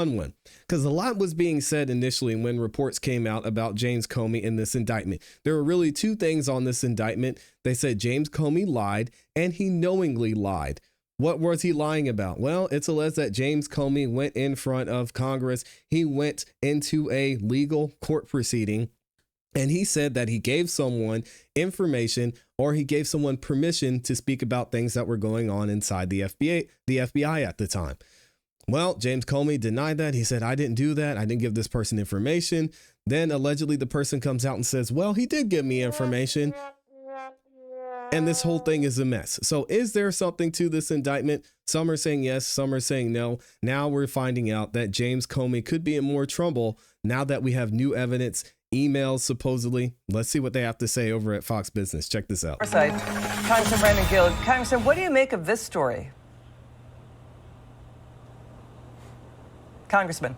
one, because a lot was being said initially when reports came out about James Comey in this indictment. There were really two things on this indictment. They said James Comey lied and he knowingly lied. What was he lying about? Well, it's alleged that James Comey went in front of Congress. He went into a legal court proceeding and he said that he gave someone information or he gave someone permission to speak about things that were going on inside the FBI at the time. Well, James Comey denied that. He said, I didn't do that. I didn't give this person information. Then allegedly the person comes out and says, well, he did give me information. And this whole thing is a mess. So is there something to this indictment? Some are saying yes, some are saying no. Now we're finding out that James Comey could be in more trouble now that we have new evidence, emails supposedly. Let's see what they have to say over at Fox Business. Check this out. Congressman Brandon Gill. Congressman, what do you make of this story? Congressman.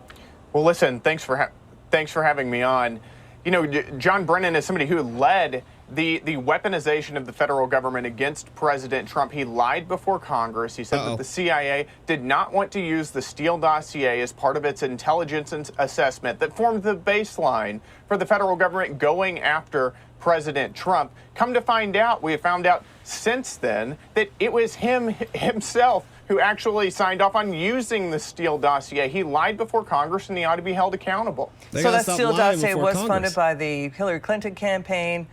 Well, listen, thanks for having me on. You know, John Brennan is somebody who led the weaponization of the federal government against President Trump. He lied before Congress. He said that the CIA did not want to use the Steele dossier as part of its intelligence assessment that formed the baseline for the federal government going after President Trump. Come to find out, we have found out since then that it was himself who actually signed off on using the Steele dossier. He lied before Congress and he ought to be held accountable. So that Steele dossier was funded by the Hillary Clinton campaign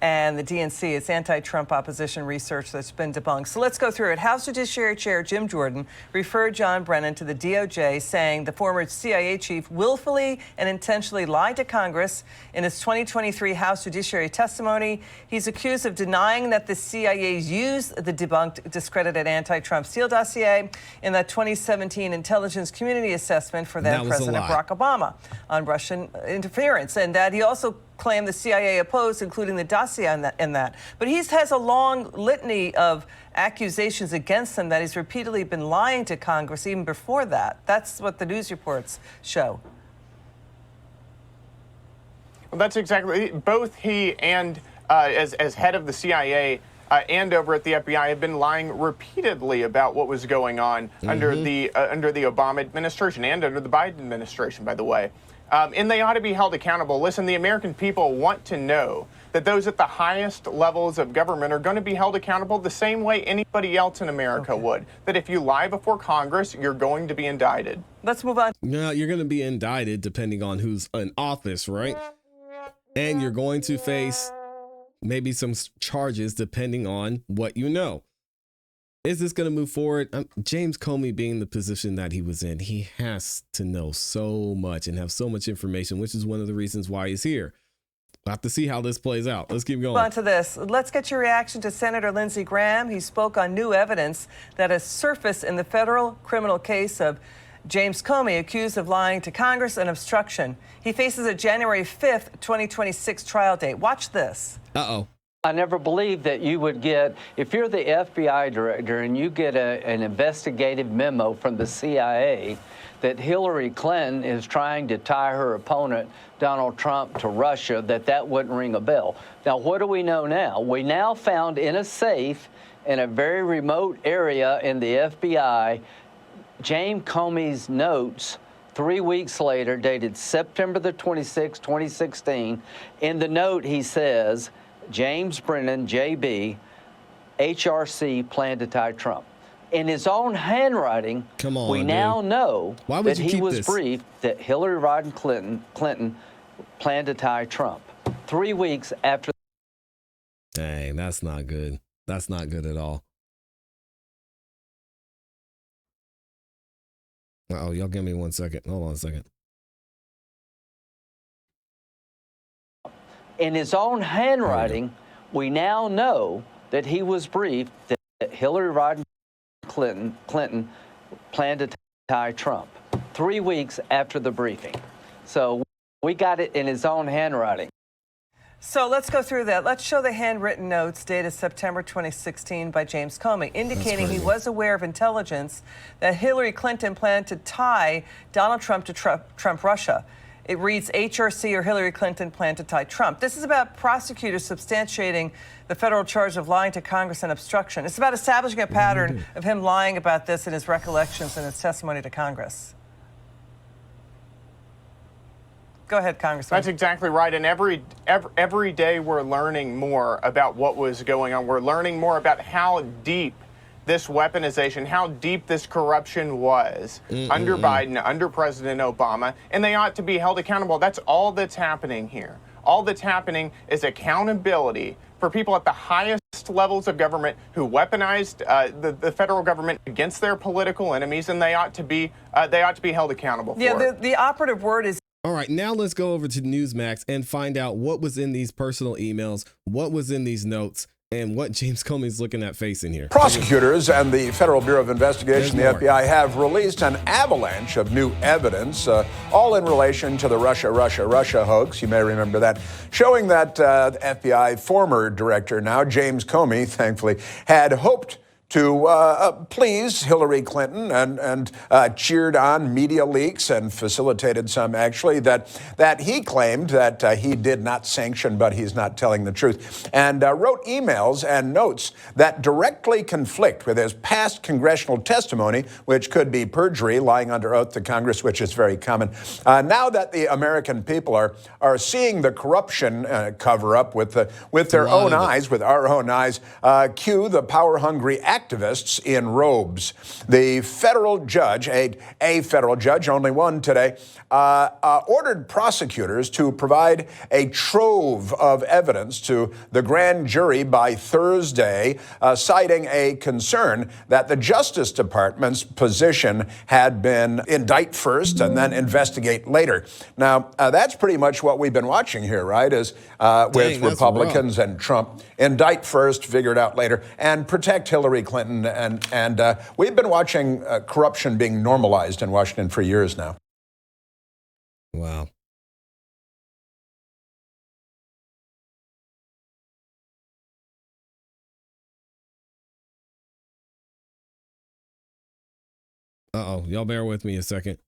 and the DNC. It's anti-Trump opposition research that's been debunked. So let's go through it. House Judiciary Chair Jim Jordan referred John Brennan to the DOJ, saying the former CIA chief willfully and intentionally lied to Congress in his 2023 House Judiciary testimony. He's accused of denying that the CIA used the debunked, discredited anti-Trump Steele dossier in that 2017 intelligence community assessment for then President Barack Obama on Russian interference, and that he also claimed the CIA opposed, including the dossier in that. But he has a long litany of accusations against him that he's repeatedly been lying to Congress even before that. That's what the news reports show. Well, that's exactly, both he and as head of the CIA and over at the FBI have been lying repeatedly about what was going on under the Obama administration and under the Biden administration, by the way. And they ought to be held accountable. Listen, the American people want to know that those at the highest levels of government are going to be held accountable the same way anybody else in America would. That if you lie before Congress, you're going to be indicted. Let's move on. No, you're going to be indicted depending on who's in office, right? And you're going to face maybe some charges depending on what you know. Is this going to move forward? James Comey being the position that he was in, he has to know so much and have so much information, which is one of the reasons why he's here. We'll have to see how this plays out. Let's keep going. On to this. Let's get your reaction to Senator Lindsey Graham. He spoke on new evidence that has surfaced in the federal criminal case of James Comey, accused of lying to Congress and obstruction. He faces a January 5th, 2026 trial date. Watch this. I never believed that you would get, if you're the FBI director and you get an investigative memo from the CIA that Hillary Clinton is trying to tie her opponent, Donald Trump, to Russia, that wouldn't ring a bell. Now, what do we know now? We now found in a safe in a very remote area in the FBI, James Comey's notes 3 weeks later, dated September the 26th, 2016. In the note, he says, James Brennan, JB, HRC planned to tie Trump. In his own handwriting, we now know that he was briefed that Hillary Rodham Clinton planned to tie Trump 3 weeks after. Dang, that's not good. That's not good at all. Y'all give me 1 second. Hold on a second. In his own handwriting, we now know that he was briefed that Hillary Rodham Clinton planned to tie Trump 3 weeks after the briefing. So we got it in his own handwriting. So let's go through that. Let's show the handwritten notes dated September 2016 by James Comey, indicating he was aware of intelligence that Hillary Clinton planned to tie Donald Trump to Trump Russia. It reads, HRC or Hillary Clinton planned to tie Trump. This is about prosecutors substantiating the federal charge of lying to Congress and obstruction. It's about establishing a pattern of him lying about this in his recollections and his testimony to Congress. Go ahead, Congressman. That's exactly right. And every day we're learning more about what was going on. We're learning more about how deep this weaponization, how deep this corruption was under Biden, under President Obama, and they ought to be held accountable. That's all that's happening here. All that's happening is accountability for people at the highest levels of government who weaponized the federal government against their political enemies, and they ought to be held accountable for it. Yeah, the operative word is. All right, now let's go over to Newsmax and find out what was in these personal emails, what was in these notes, and what James Comey's looking at facing here. Prosecutors and the Federal Bureau of Investigation, the FBI, have released an avalanche of new evidence, all in relation to the Russia hoax. You may remember that, showing that FBI former director, now James Comey, thankfully, had hoped to please Hillary Clinton and cheered on media leaks and facilitated some, actually, that he claimed that he did not sanction, but he's not telling the truth, and wrote emails and notes that directly conflict with his past congressional testimony, which could be perjury, lying under oath to Congress, which is very common. Now that the American people are seeing the corruption cover-up with their own eyes, with our own eyes, cue the power-hungry activists in robes. The federal judge, a federal judge, only one today, ordered prosecutors to provide a trove of evidence to the grand jury by Thursday, citing a concern that the Justice Department's position had been indict first and then investigate later. Now, that's pretty much what we've been watching here, right, is with Republicans and Trump. Indict first, figure it out later, and protect Hillary Clinton. And we've been watching corruption being normalized in Washington for years now. Wow. Uh-oh, y'all bear with me a second.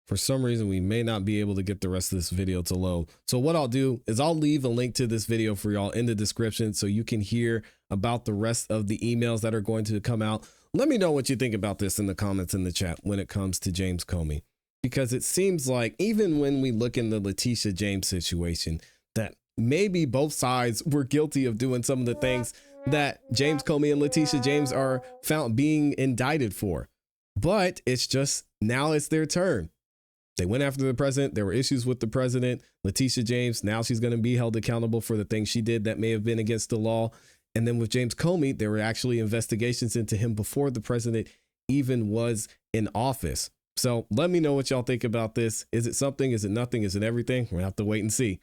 For some reason, we may not be able to get the rest of this video to load. So what I'll do is I'll leave a link to this video for y'all in the description so you can hear about the rest of the emails that are going to come out. Let me know what you think about this in the comments in the chat when it comes to James Comey, because it seems like even when we look in the Letitia James situation, that maybe both sides were guilty of doing some of the things that James Comey and Letitia James are found being indicted for. But it's just now it's their turn. They went after the president. There were issues with the president. Letitia James, now she's going to be held accountable for the things she did that may have been against the law. And then with James Comey, there were actually investigations into him before the president even was in office. So let me know what y'all think about this. Is it something? Is it nothing? Is it everything? We'll have to wait and see.